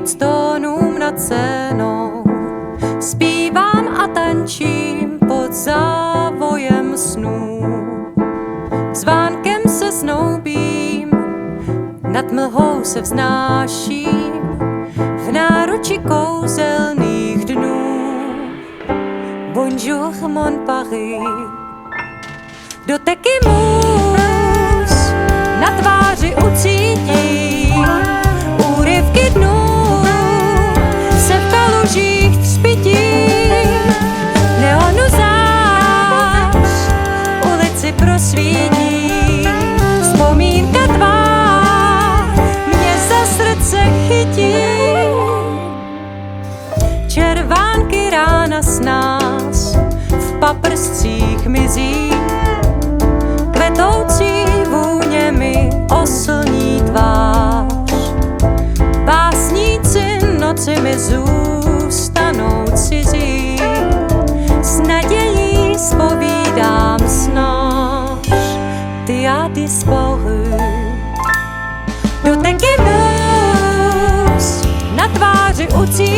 1000 tónům nad Senou. Zpívám a tančím pod závojem snů. S vánkem se snoubím, nad mlhou se vznáším, v náruči kouzelných dnů. Bonjour mon Paris, doteky můz na tváři ucítím, úryvky dnů se v kalužích třpitím. Neonu zář ulici prosvítí, vzpomínka tvá mě za srdce chytí. Červánky rána s nás v paprscích mizí, kvetoucí vůněmi oslní tvář. Básníci noci mi zůstanou cizí, s nadějí zpovídám snáš ty a disparu. Doteky můz na tváři ucí